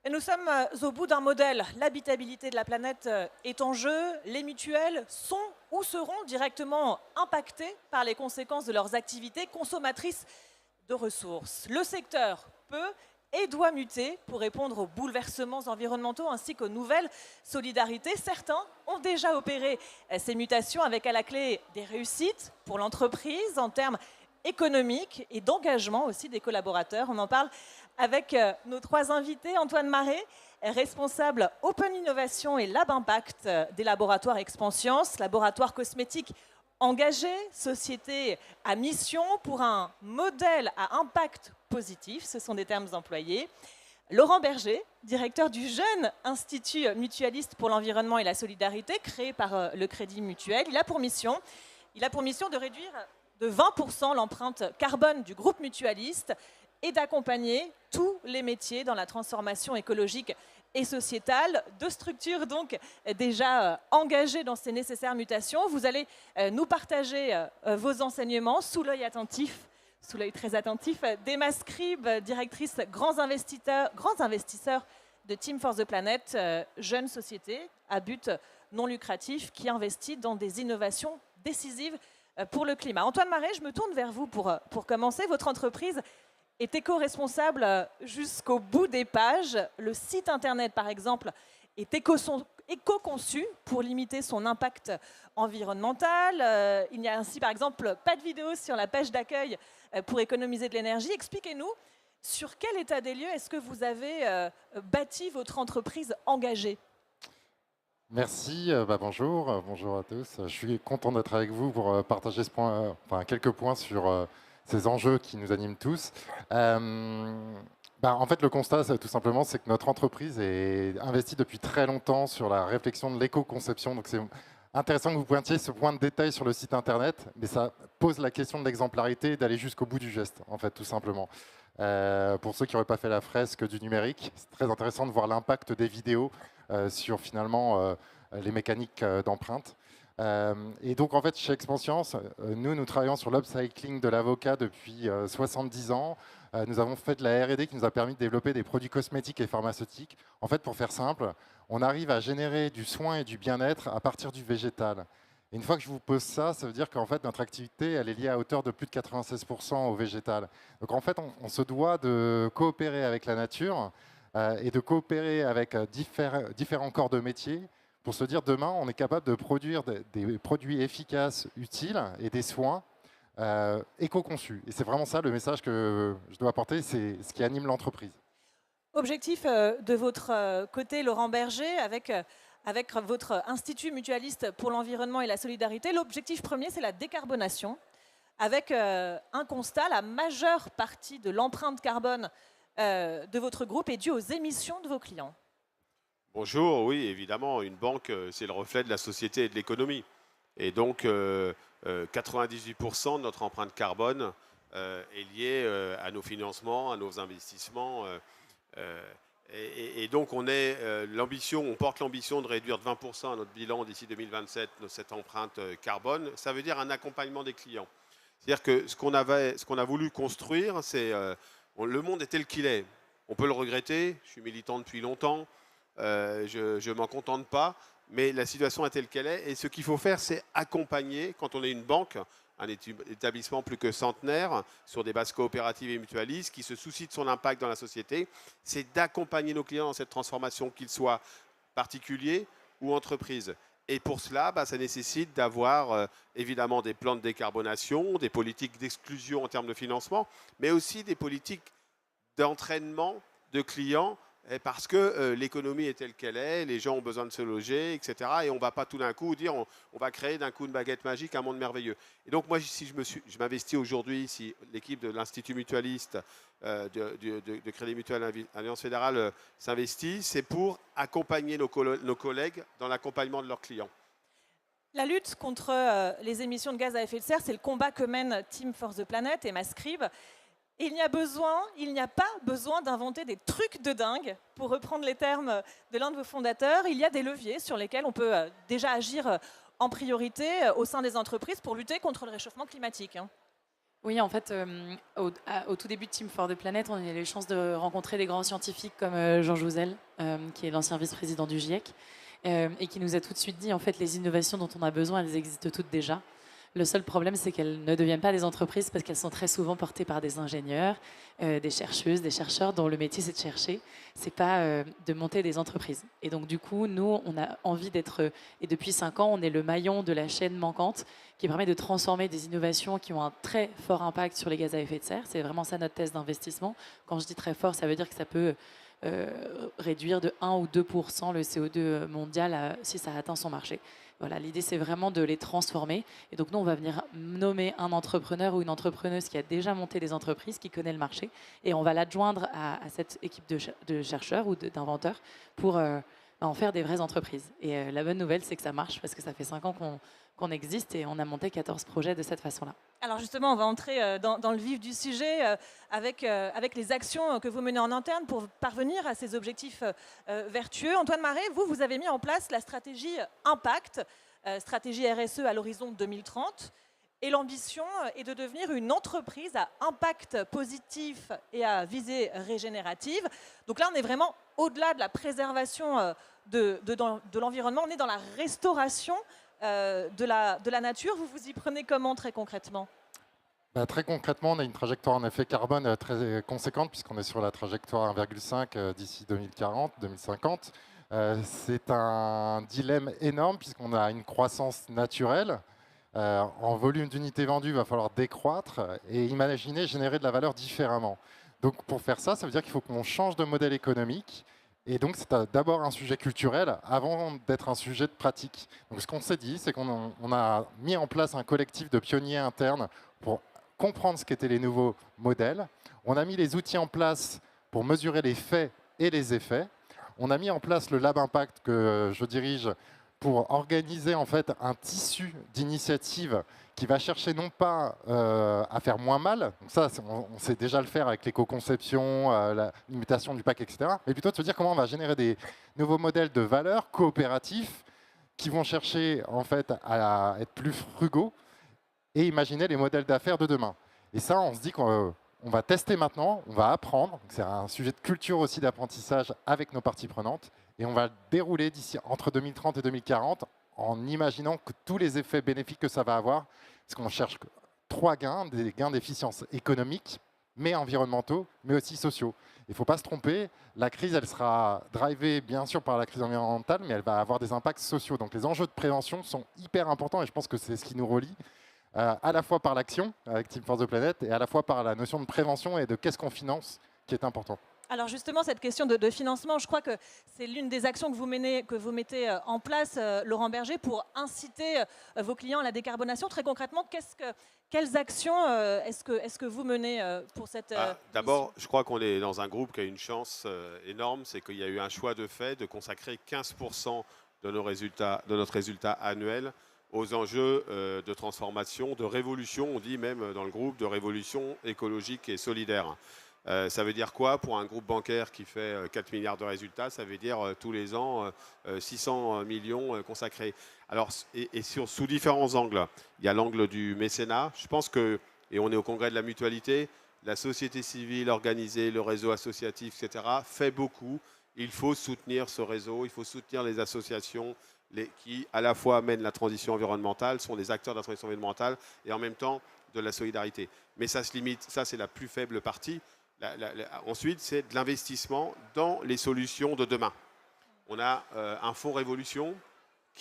Nous sommes au bout d'un modèle. L'habitabilité de la planète est en jeu. Les mutuelles sont ou seront directement impactées par les conséquences de leurs activités consommatrices de ressources. Le secteur peut et doit muter pour répondre aux bouleversements environnementaux ainsi qu'aux nouvelles solidarités. Certains ont déjà opéré ces mutations avec à la clé des réussites pour l'entreprise en termes économiques et d'engagement aussi des collaborateurs. On en parle avec nos trois invités. Antoine Maret, responsable Open Innovation et Lab Impact des laboratoires Expansience, laboratoire cosmétique engagé, société à mission pour un modèle à impact positif, ce sont des termes employés. Laurent Berger, directeur du jeune Institut mutualiste pour l'environnement et la solidarité, créé par le Crédit Mutuel. Il a pour mission de réduire de 20% l'empreinte carbone du groupe mutualiste et d'accompagner tous les métiers dans la transformation écologique et sociétale, deux structures donc déjà engagées dans ces nécessaires mutations. Vous allez nous partager vos enseignements sous l'œil très attentif d'Emma Scribe, directrice grands investisseurs de Team for the Planet, jeune société à but non lucratif qui investit dans des innovations décisives pour le climat. Antoine Maret, je me tourne vers vous pour commencer. Votre entreprise est éco-responsable jusqu'au bout des pages. Le site internet, par exemple, est éco-conçu pour limiter son impact environnemental. Il n'y a ainsi, par exemple, pas de vidéo sur la page d'accueil pour économiser de l'énergie. Expliquez-nous, sur quel état des lieux est-ce que vous avez bâti votre entreprise engagée ? Merci, bonjour à tous. Je suis content d'être avec vous pour partager quelques points sur ces enjeux qui nous animent tous. En fait, le constat, tout simplement, c'est que notre entreprise est investie depuis très longtemps sur la réflexion de l'éco-conception. Donc, c'est intéressant que vous pointiez ce point de détail sur le site internet, mais ça pose la question de l'exemplarité, d'aller jusqu'au bout du geste, en fait, tout simplement. Pour ceux qui n'auraient pas fait la fresque du numérique, c'est très intéressant de voir l'impact des vidéos sur finalement les mécaniques d'empreinte. Et donc, en fait, chez Expansience, nous travaillons sur l'upcycling de l'avocat depuis 70 ans. Nous avons fait de la R&D qui nous a permis de développer des produits cosmétiques et pharmaceutiques. En fait, pour faire simple, on arrive à générer du soin et du bien-être à partir du végétal. Et une fois que je vous pose ça, ça veut dire qu'en fait, notre activité, elle est liée à hauteur de plus de 96% au végétal. Donc, en fait, on se doit de coopérer avec la nature et de coopérer avec différents corps de métier pour se dire demain, on est capable de produire des produits efficaces, utiles et des soins éco-conçus. Et c'est vraiment ça le message que je dois apporter, c'est ce qui anime l'entreprise. Objectif de votre côté, Laurent Berger, avec votre Institut mutualiste pour l'environnement et la solidarité, l'objectif premier, c'est la décarbonation. Avec un constat, la majeure partie de l'empreinte carbone de votre groupe est due aux émissions de vos clients. Bonjour, oui, évidemment, une banque, c'est le reflet de la société et de l'économie. Et donc, 98% de notre empreinte carbone est liée à nos financements, à nos investissements. Et donc, on porte l'ambition de réduire de 20% à notre bilan d'ici 2027 cette empreinte carbone. Ça veut dire un accompagnement des clients. C'est-à-dire que ce qu'on a voulu construire, c'est le monde est tel qu'il est. On peut le regretter, je suis militant depuis longtemps. Je ne m'en contente pas, mais la situation est telle qu'elle est. Et ce qu'il faut faire, c'est accompagner, quand on est une banque, un établissement plus que centenaire, sur des bases coopératives et mutualistes, qui se soucie de son impact dans la société, c'est d'accompagner nos clients dans cette transformation, qu'ils soient particuliers ou entreprises. Et pour cela, ça nécessite d'avoir évidemment des plans de décarbonation, des politiques d'exclusion en termes de financement, mais aussi des politiques d'entraînement de clients, parce que l'économie est telle qu'elle est, les gens ont besoin de se loger, etc. Et on ne va pas tout d'un coup dire on va créer d'un coup une baguette magique un monde merveilleux. Et donc moi, si je m'investis aujourd'hui, si l'équipe de l'Institut mutualiste de Crédit Mutuel Alliance Fédérale s'investit, c'est pour accompagner nos collègues dans l'accompagnement de leurs clients. La lutte contre les émissions de gaz à effet de serre, c'est le combat que mène Team for the Planet et Emma Scribe. Il n'y a pas besoin d'inventer des trucs de dingue, pour reprendre les termes de l'un de vos fondateurs. Il y a des leviers sur lesquels on peut déjà agir en priorité au sein des entreprises pour lutter contre le réchauffement climatique. Oui, en fait, au tout début de Team for the Planet, on a eu la chance de rencontrer des grands scientifiques comme Jean Jouzel, qui est l'ancien vice-président du GIEC, et qui nous a tout de suite dit, en fait, les innovations dont on a besoin, elles existent toutes déjà. Le seul problème, c'est qu'elles ne deviennent pas des entreprises parce qu'elles sont très souvent portées par des ingénieurs, des chercheuses, des chercheurs dont le métier c'est de chercher, c'est pas de monter des entreprises. Et donc du coup, nous, on a envie d'être, et depuis 5 ans, on est le maillon de la chaîne manquante qui permet de transformer des innovations qui ont un très fort impact sur les gaz à effet de serre. C'est vraiment ça notre thèse d'investissement. Quand je dis très fort, ça veut dire que ça peut réduire de 1 ou 2% le CO2 mondial si ça atteint son marché. Voilà, l'idée, c'est vraiment de les transformer. Et donc, nous, on va venir nommer un entrepreneur ou une entrepreneuse qui a déjà monté des entreprises, qui connaît le marché, et on va l'adjoindre à cette équipe de chercheurs ou d'inventeurs pour en faire des vraies entreprises. Et la bonne nouvelle, c'est que ça marche, parce que ça fait 5 ans qu'on existe et on a monté 14 projets de cette façon-là. Alors justement, on va entrer dans le vif du sujet avec les actions que vous menez en interne pour parvenir à ces objectifs vertueux. Antoine Maret, vous avez mis en place la stratégie Impact, stratégie RSE à l'horizon 2030. Et l'ambition est de devenir une entreprise à impact positif et à visée régénérative. Donc là, on est vraiment au-delà de la préservation de l'environnement, on est dans la restauration de la nature. Vous vous y prenez comment très concrètement ? Très concrètement, on a une trajectoire en effet carbone très conséquente puisqu'on est sur la trajectoire 1,5 d'ici 2040, 2050. C'est un dilemme énorme puisqu'on a une croissance naturelle. En volume d'unités vendues, il va falloir décroître et imaginer générer de la valeur différemment. Donc pour faire ça, ça veut dire qu'il faut qu'on change de modèle économique. Et donc c'est d'abord un sujet culturel avant d'être un sujet de pratique. Donc ce qu'on s'est dit, c'est qu'on a mis en place un collectif de pionniers internes pour comprendre ce qu'étaient les nouveaux modèles. On a mis les outils en place pour mesurer les faits et les effets. On a mis en place le Lab Impact que je dirige pour organiser en fait un tissu d'initiatives qui va chercher non pas à faire moins mal, donc ça on sait déjà le faire avec l'éco-conception, la limitation du pack, etc., mais plutôt de se dire comment on va générer des nouveaux modèles de valeurs coopératifs qui vont chercher en fait à être plus frugaux et imaginer les modèles d'affaires de demain. Et ça, on se dit qu'on va tester maintenant, on va apprendre, c'est un sujet de culture aussi d'apprentissage avec nos parties prenantes, et on va le dérouler d'ici entre 2030 et 2040 en imaginant que tous les effets bénéfiques que ça va avoir, parce qu'on cherche 3 gains, des gains d'efficience économique, mais environnementaux, mais aussi sociaux. Il ne faut pas se tromper, la crise, elle sera drivée bien sûr par la crise environnementale, mais elle va avoir des impacts sociaux. Donc les enjeux de prévention sont hyper importants, et je pense que c'est ce qui nous relie, à la fois par l'action, avec Team for the Planet, et à la fois par la notion de prévention et de qu'est-ce qu'on finance, qui est important. Alors justement, cette question de financement, je crois que c'est l'une des actions que vous mettez en place, Laurent Berger, pour inciter vos clients à la décarbonation. Très concrètement, quelles actions est-ce que vous menez pour cette D'abord, je crois qu'on est dans un groupe qui a une chance énorme, c'est qu'il y a eu un choix de fait de consacrer 15% de notre résultat annuel aux enjeux de transformation, de révolution, on dit même dans le groupe, de révolution écologique et solidaire. Ça veut dire quoi pour un groupe bancaire qui fait 4 milliards de résultats? Ça veut dire tous les ans 600 millions consacrés. Alors, sous différents angles. Il y a l'angle du mécénat. Je pense que, et on est au congrès de la mutualité, la société civile organisée, le réseau associatif, etc., fait beaucoup. Il faut soutenir ce réseau, il faut soutenir les associations qui, à la fois, mènent la transition environnementale, sont des acteurs de la transition environnementale et en même temps de la solidarité. Mais ça se limite, ça c'est la plus faible partie. Ensuite, c'est de l'investissement dans les solutions de demain. On a un fonds Révolution,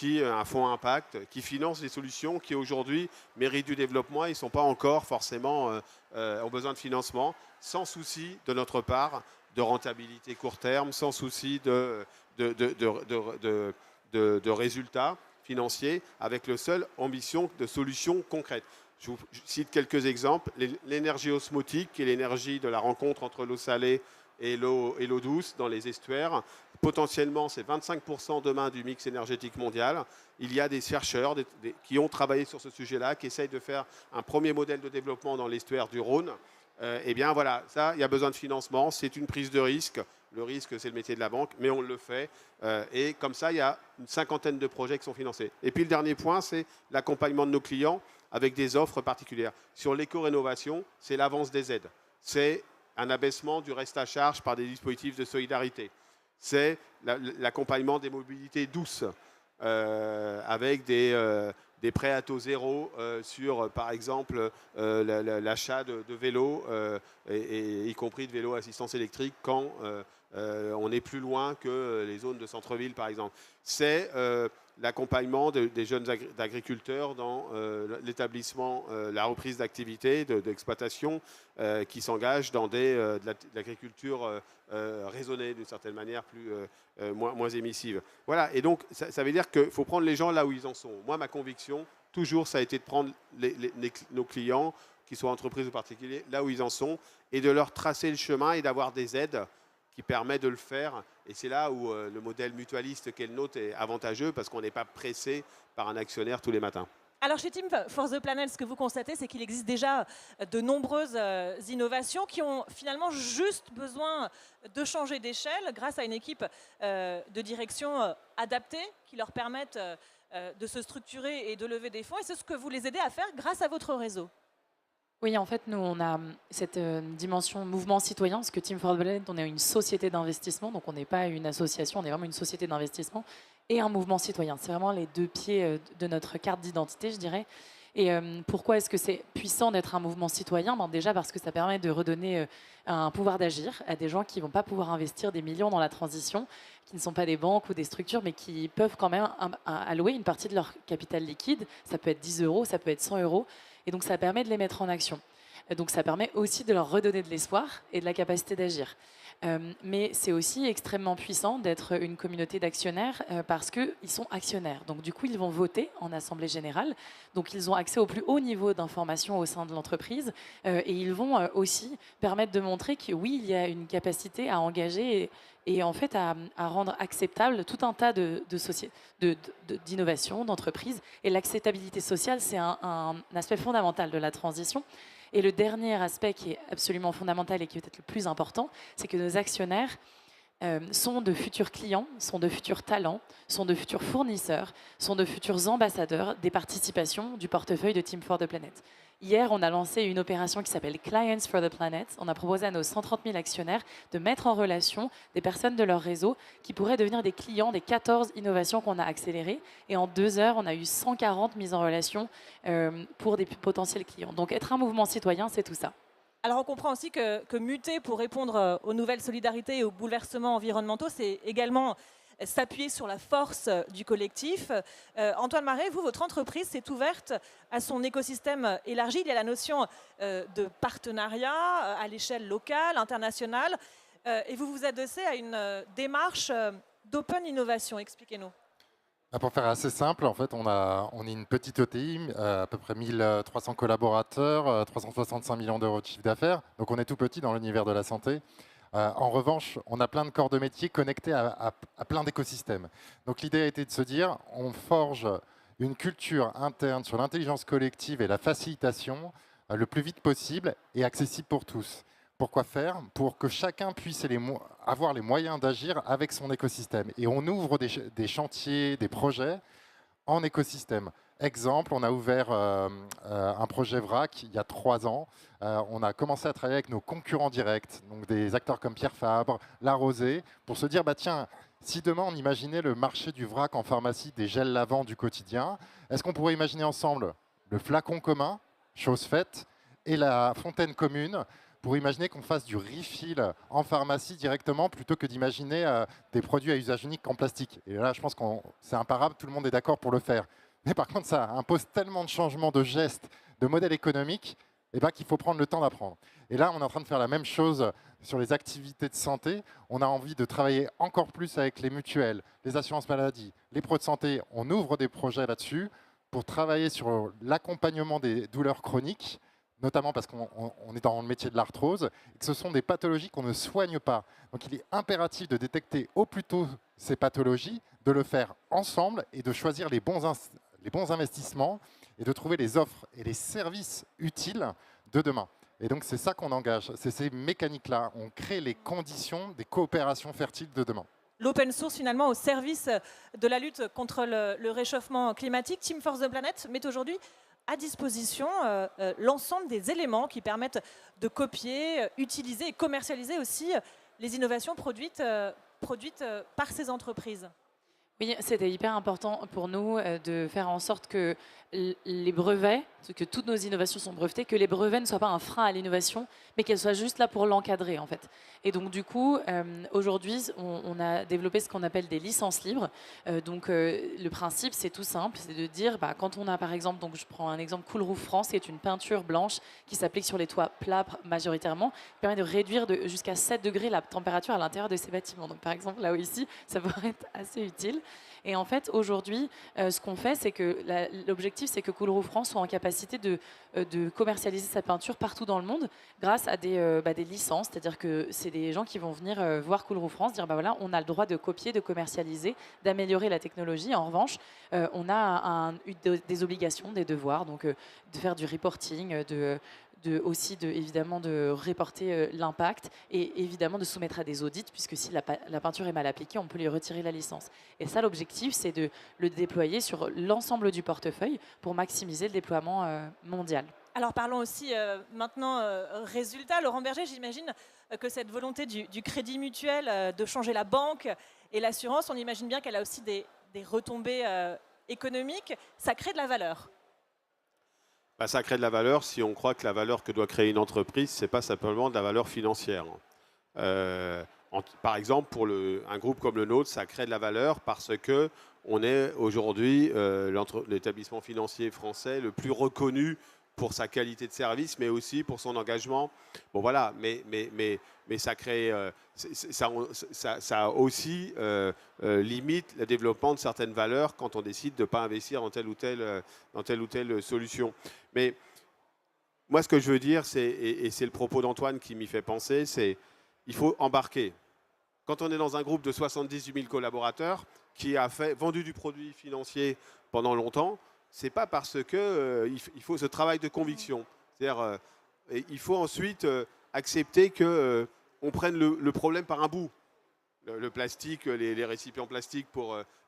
un fonds Impact, qui finance les solutions qui aujourd'hui méritent du développement et ne sont pas encore forcément ont besoin de financement, sans souci de notre part de rentabilité court terme, sans souci de résultats financiers, avec la seule ambition de solutions concrètes. Je vous cite quelques exemples. L'énergie osmotique, qui est l'énergie de la rencontre entre l'eau salée et l'eau douce dans les estuaires. Potentiellement, c'est 25% demain du mix énergétique mondial. Il y a des chercheurs qui ont travaillé sur ce sujet-là, qui essayent de faire un premier modèle de développement dans l'estuaire du Rhône. Eh bien voilà, ça, il y a besoin de financement. C'est une prise de risque Le risque, c'est le métier de la banque, mais on le fait. Et comme ça, il y a une 50aine de projets qui sont financés. Et puis le dernier point, c'est l'accompagnement de nos clients avec des offres particulières. Sur l'éco-rénovation, c'est l'avance des aides. C'est un abaissement du reste à charge par des dispositifs de solidarité. C'est l'accompagnement des mobilités douces avec des prêts à taux zéro sur, par exemple, l'achat de vélos, y compris de vélos à assistance électrique, quand on est plus loin que les zones de centre-ville, par exemple. C'est l'accompagnement des jeunes agriculteurs dans l'établissement, la reprise d'activité, d'exploitation, qui s'engagent dans de l'agriculture raisonnée, d'une certaine manière, moins émissive. Voilà, et donc ça veut dire qu'il faut prendre les gens là où ils en sont. Moi, ma conviction, toujours, ça a été de prendre nos clients, qu'ils soient entreprises ou particuliers, là où ils en sont, et de leur tracer le chemin et d'avoir des aides qui permettent de le faire. Et c'est là où le modèle mutualiste qu'est le nôtre est avantageux, parce qu'on n'est pas pressé par un actionnaire tous les matins. Alors chez Team for the Planet, ce que vous constatez, c'est qu'il existe déjà de nombreuses innovations qui ont finalement juste besoin de changer d'échelle grâce à une équipe de direction adaptée qui leur permettent de se structurer et de lever des fonds. Et c'est ce que vous les aidez à faire grâce à votre réseau. Oui, en fait, nous, on a cette dimension mouvement citoyen, parce que Team for the Planet, on est une société d'investissement, donc on n'est pas une association, on est vraiment une société d'investissement et un mouvement citoyen. C'est vraiment les deux pieds de notre carte d'identité, je dirais. Et pourquoi est-ce que c'est puissant d'être un mouvement citoyen? Déjà parce que ça permet de redonner un pouvoir d'agir à des gens qui ne vont pas pouvoir investir des millions dans la transition, qui ne sont pas des banques ou des structures, mais qui peuvent quand même allouer une partie de leur capital liquide. Ça peut être 10 euros, ça peut être 100 euros. Et donc, ça permet de les mettre en action. Donc, ça permet aussi de leur redonner de l'espoir et de la capacité d'agir. Mais c'est aussi extrêmement puissant d'être une communauté d'actionnaires parce qu'ils sont actionnaires. Donc, du coup, ils vont voter en assemblée générale. Donc, ils ont accès au plus haut niveau d'information au sein de l'entreprise. Et ils vont aussi permettre de montrer que oui, il y a une capacité à engager et en fait à rendre acceptable tout un tas d'innovations, d'entreprises. Et l'acceptabilité sociale, c'est un aspect fondamental de la transition. Et le dernier aspect qui est absolument fondamental et qui est peut-être le plus important, c'est que nos actionnaires sont de futurs clients, sont de futurs talents, sont de futurs fournisseurs, sont de futurs ambassadeurs des participations du portefeuille de Team for the Planet. Hier, on a lancé une opération qui s'appelle Clients for the Planet. On a proposé à nos 130 000 actionnaires de mettre en relation des personnes de leur réseau qui pourraient devenir des clients des 14 innovations qu'on a accélérées. Et en 2 heures, on a eu 140 mises en relation pour des potentiels clients. Donc être un mouvement citoyen, c'est tout ça. Alors on comprend aussi que muter pour répondre aux nouvelles solidarités et aux bouleversements environnementaux, c'est également s'appuyer sur la force du collectif. Antoine Maret, vous, votre entreprise s'est ouverte à son écosystème élargi. Il y a la notion de partenariat à l'échelle locale, internationale, et vous vous adossez à une démarche d'open innovation. Expliquez-nous. Pour faire assez simple, en fait, on est une petite ETI, à peu près 1300 collaborateurs, 365 millions d'euros de chiffre d'affaires. Donc on est tout petit dans l'univers de la santé. En revanche, on a plein de corps de métier connectés à plein d'écosystèmes. Donc l'idée a été de se dire, on forge une culture interne sur l'intelligence collective et la facilitation le plus vite possible et accessible pour tous. Pourquoi faire? Pour que chacun puisse avoir les moyens d'agir avec son écosystème. Et on ouvre des chantiers, des projets en écosystème. Exemple, on a ouvert un projet VRAC il y a 3 ans. On a commencé à travailler avec nos concurrents directs, donc des acteurs comme Pierre Fabre, La Rosée, pour se dire, tiens, si demain on imaginait le marché du vrac en pharmacie, des gels lavants du quotidien, est-ce qu'on pourrait imaginer ensemble le flacon commun, chose faite, et la fontaine commune, pour imaginer qu'on fasse du refill en pharmacie directement plutôt que d'imaginer des produits à usage unique en plastique. Et là, je pense que c'est imparable, tout le monde est d'accord pour le faire. Mais par contre, ça impose tellement de changements de gestes, de modèles économiques, qu'il faut prendre le temps d'apprendre. Et là, on est en train de faire la même chose sur les activités de santé. On a envie de travailler encore plus avec les mutuelles, les assurances maladie, les pros de santé. On ouvre des projets là-dessus pour travailler sur l'accompagnement des douleurs chroniques, notamment parce qu'on est dans le métier de l'arthrose, et que ce sont des pathologies qu'on ne soigne pas. Donc il est impératif de détecter au plus tôt ces pathologies, de le faire ensemble et de choisir les bons investissements et de trouver les offres et les services utiles de demain. Et donc, c'est ça qu'on engage, c'est ces mécaniques-là. On crée les conditions des coopérations fertiles de demain. L'open source, finalement, au service de la lutte contre le réchauffement climatique. Team Force the Planet met aujourd'hui à disposition l'ensemble des éléments qui permettent de copier, utiliser et commercialiser aussi les innovations produites par ces entreprises. Oui, c'était hyper important pour nous de faire en sorte que les brevets, que toutes nos innovations sont brevetées, que les brevets ne soient pas un frein à l'innovation, mais qu'elles soient juste là pour l'encadrer en fait. Et donc du coup, aujourd'hui, on a développé ce qu'on appelle des licences libres. Le principe, c'est tout simple, c'est de dire, quand on a par exemple, donc je prends un exemple Cool Roof France, qui est une peinture blanche qui s'applique sur les toits plats majoritairement, qui permet de réduire jusqu'à 7 degrés la température à l'intérieur de ces bâtiments. Donc par exemple, là où ici, ça pourrait être assez utile. Et en fait, aujourd'hui, ce qu'on fait, c'est que l'objectif, c'est que Cool Roof France soit en capacité de commercialiser sa peinture partout dans le monde grâce à des licences. C'est-à-dire que c'est des gens qui vont venir voir Cool Roof France, dire voilà, on a le droit de copier, de commercialiser, d'améliorer la technologie. En revanche, on a des obligations, des devoirs, donc de faire du reporting, évidemment de reporter l'impact et évidemment de soumettre à des audits, puisque si la peinture est mal appliquée, on peut lui retirer la licence. Et ça, l'objectif, c'est de le déployer sur l'ensemble du portefeuille pour maximiser le déploiement mondial. Alors parlons aussi maintenant résultat. Laurent Berger, j'imagine que cette volonté du crédit mutuel, de changer la banque et l'assurance, on imagine bien qu'elle a aussi des retombées économiques. Ça crée de la valeur. Ça crée de la valeur si on croit que la valeur que doit créer une entreprise, ce n'est pas simplement de la valeur financière. Par exemple, pour un groupe comme le nôtre, ça crée de la valeur parce qu'on est aujourd'hui l'établissement financier français le plus reconnu pour sa qualité de service, mais aussi pour son engagement. Bon voilà, mais ça crée, ça aussi limite le développement de certaines valeurs quand on décide de ne pas investir dans telle ou telle solution. Mais moi, ce que je veux dire, et c'est le propos d'Antoine qui m'y fait penser, c'est il faut embarquer. Quand on est dans un groupe de 78 000 collaborateurs qui a vendu du produit financier pendant longtemps, c'est pas parce que il faut ce travail de conviction. C'est-à-dire, il faut ensuite accepter que on prenne le problème par un bout. Le plastique, les récipients plastiques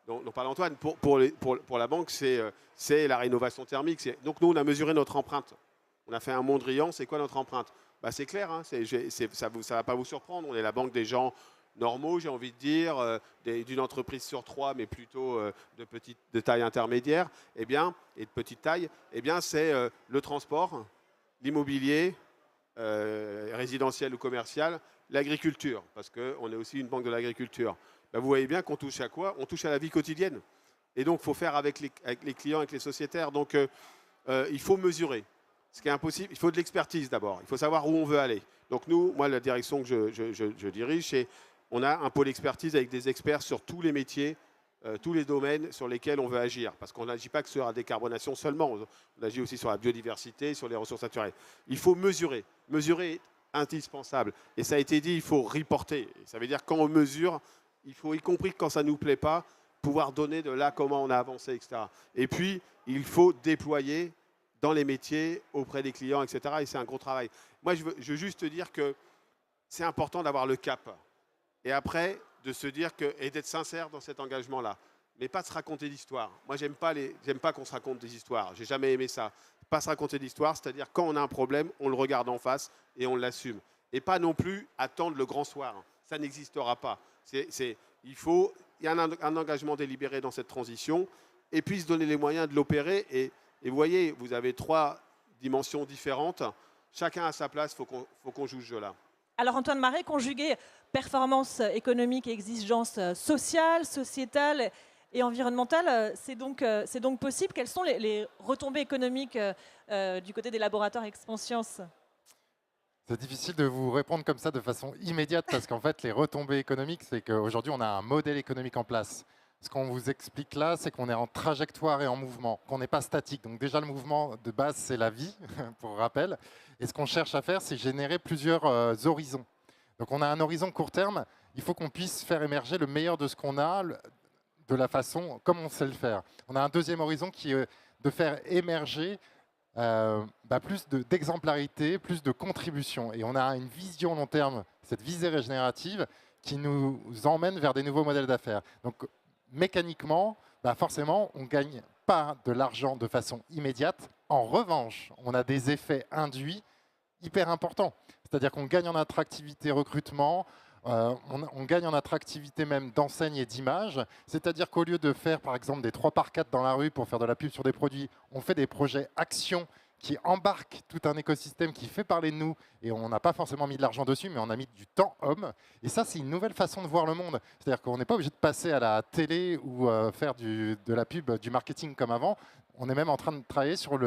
dont parle Antoine, pour la banque, c'est la rénovation thermique. Donc nous, on a mesuré notre empreinte. On a fait un Mondrian. C'est quoi notre empreinte? C'est clair, hein, ça ne va pas vous surprendre. On est la banque des gens normaux, j'ai envie de dire, d'une entreprise sur 3, mais plutôt de taille intermédiaire, et de petite taille. C'est le transport, l'immobilier, résidentiel ou commercial, l'agriculture, parce qu'on est aussi une banque de l'agriculture. Vous voyez bien qu'on touche à quoi? On touche à la vie quotidienne. Et donc, il faut faire avec les clients, avec les sociétaires. Donc, il faut mesurer. Ce qui est impossible, il faut de l'expertise d'abord. Il faut savoir où on veut aller. Donc, moi, la direction que je dirige, on a un pôle expertise avec des experts sur tous les métiers, tous les domaines sur lesquels on veut agir. Parce qu'on n'agit pas que sur la décarbonation seulement. On agit aussi sur la biodiversité, sur les ressources naturelles. Il faut mesurer. Mesurer est indispensable. Et ça a été dit, il faut reporter. Ça veut dire quand on mesure, il faut, y compris quand ça ne nous plaît pas, pouvoir donner de là comment on a avancé, etc. Et puis, il faut déployer dans les métiers, auprès des clients, etc. Et c'est un gros travail. Moi, je veux juste te dire que c'est important d'avoir le cap. Et après, de se dire et d'être sincère dans cet engagement-là. Mais pas de se raconter d'histoires. Moi, j'aime pas qu'on se raconte des histoires. J'ai jamais aimé ça. Pas se raconter d'histoires, c'est-à-dire quand on a un problème, on le regarde en face et on l'assume. Et pas non plus attendre le grand soir. Ça n'existera pas. Il y a un engagement délibéré dans cette transition et puis se donner les moyens de l'opérer. Et vous voyez, vous avez 3 dimensions différentes. Chacun à sa place, il faut qu'on joue ce jeu-là. Alors Antoine Maret, conjuguer performance économique et exigence sociale, sociétale et environnementale, c'est donc possible. Quelles sont les retombées économiques du côté des laboratoires Expanscience? C'est difficile de vous répondre comme ça de façon immédiate parce qu'en fait, les retombées économiques, c'est qu'aujourd'hui, on a un modèle économique en place. Ce qu'on vous explique là, c'est qu'on est en trajectoire et en mouvement, qu'on n'est pas statique. Donc déjà, le mouvement de base, c'est la vie, pour rappel. Et ce qu'on cherche à faire, c'est générer plusieurs horizons. Donc on a un horizon court terme. Il faut qu'on puisse faire émerger le meilleur de ce qu'on a, de la façon comme on sait le faire. On a un deuxième horizon qui est de faire émerger plus d'exemplarité, plus de contribution. Et on a une vision long terme, cette visée régénérative, qui nous emmène vers des nouveaux modèles d'affaires. Donc mécaniquement, forcément, on ne gagne pas de l'argent de façon immédiate. En revanche, on a des effets induits hyper importants. C'est-à-dire qu'on gagne en attractivité recrutement, on gagne en attractivité même d'enseigne et d'image. C'est-à-dire qu'au lieu de faire, par exemple, des 3x4 dans la rue pour faire de la pub sur des produits, on fait des projets actions qui embarquent tout un écosystème qui fait parler de nous. Et on n'a pas forcément mis de l'argent dessus, mais on a mis du temps homme. Et ça, c'est une nouvelle façon de voir le monde. C'est-à-dire qu'on n'est pas obligé de passer à la télé ou faire de la pub, du marketing comme avant. On est même en train de travailler sur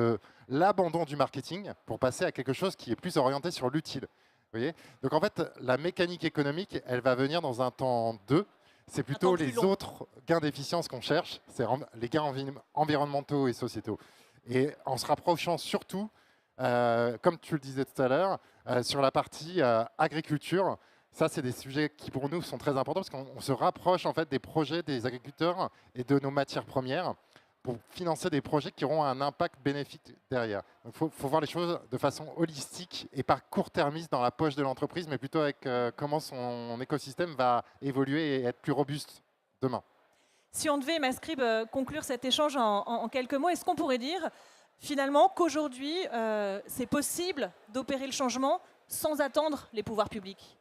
l'abandon du marketing pour passer à quelque chose qui est plus orienté sur l'utile. Vous voyez ? Donc en fait, la mécanique économique, elle va venir dans un temps 2. C'est plutôt les autres gains d'efficience qu'on cherche, c'est les gains environnementaux et sociétaux. Et en se rapprochant surtout, comme tu le disais tout à l'heure, sur la partie agriculture, ça c'est des sujets qui pour nous sont très importants parce qu'on se rapproche en fait des projets des agriculteurs et de nos matières premières pour financer des projets qui auront un impact bénéfique derrière. Il faut voir les choses de façon holistique et pas court-termiste dans la poche de l'entreprise, mais plutôt avec comment son écosystème va évoluer et être plus robuste demain. Si on devait, Mascrib, conclure cet échange en quelques mots, est-ce qu'on pourrait dire finalement qu'aujourd'hui, c'est possible d'opérer le changement sans attendre les pouvoirs publics ?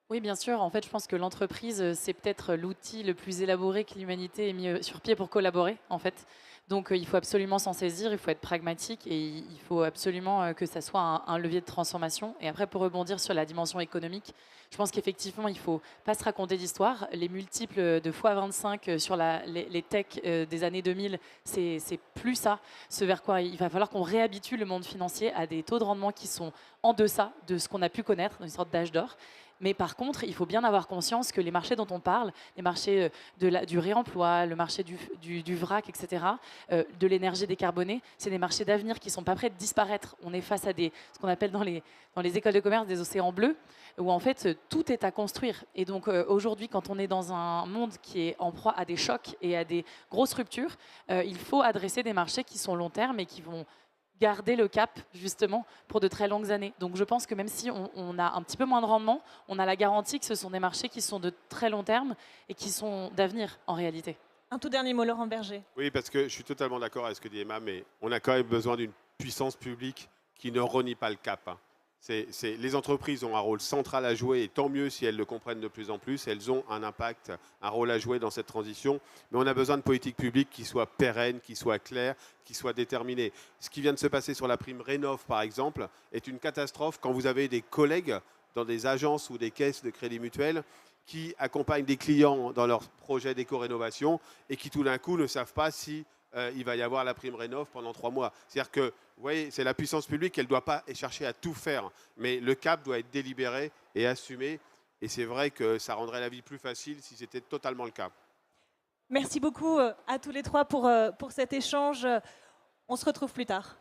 Oui, bien sûr. En fait, je pense que l'entreprise, c'est peut-être l'outil le plus élaboré que l'humanité ait mis sur pied pour collaborer, en fait. Donc, il faut absolument s'en saisir, il faut être pragmatique et il faut absolument que ça soit un levier de transformation. Et après, pour rebondir sur la dimension économique, je pense qu'effectivement, il ne faut pas se raconter d'histoire. Les multiples de x25 sur les techs des années 2000, c'est plus ça. Ce vers quoi il va falloir qu'on réhabitue le monde financier à des taux de rendement qui sont en deçà de ce qu'on a pu connaître, une sorte d'âge d'or. Mais par contre, il faut bien avoir conscience que les marchés dont on parle, les marchés du réemploi, le marché du vrac, etc., de l'énergie décarbonée, c'est des marchés d'avenir qui ne sont pas prêts de disparaître. On est face à ce qu'on appelle dans les écoles de commerce des océans bleus, où en fait tout est à construire. Et donc aujourd'hui, quand on est dans un monde qui est en proie à des chocs et à des grosses ruptures, il faut adresser des marchés qui sont long terme et qui vont garder le cap, justement, pour de très longues années. Donc je pense que même si on a un petit peu moins de rendement, on a la garantie que ce sont des marchés qui sont de très long terme et qui sont d'avenir, en réalité. Un tout dernier mot, Laurent Berger. Oui, parce que je suis totalement d'accord avec ce que dit Emma, mais on a quand même besoin d'une puissance publique qui ne renie pas le cap. Les entreprises ont un rôle central à jouer, et tant mieux si elles le comprennent de plus en plus. Elles ont un impact, un rôle à jouer dans cette transition. Mais on a besoin de politiques publiques qui soient pérennes, qui soient claires, qui soient déterminées. Ce qui vient de se passer sur la prime Rénov', par exemple, est une catastrophe quand vous avez des collègues dans des agences ou des caisses de crédit mutuel qui accompagnent des clients dans leurs projets d'éco-rénovation et qui tout d'un coup ne savent pas si il va y avoir la prime Rénov' pendant 3 mois. C'est-à-dire que, vous voyez, c'est la puissance publique, elle ne doit pas chercher à tout faire, mais le cap doit être délibéré et assumé. Et c'est vrai que ça rendrait la vie plus facile si c'était totalement le cas. Merci beaucoup à tous les trois pour cet échange. On se retrouve plus tard.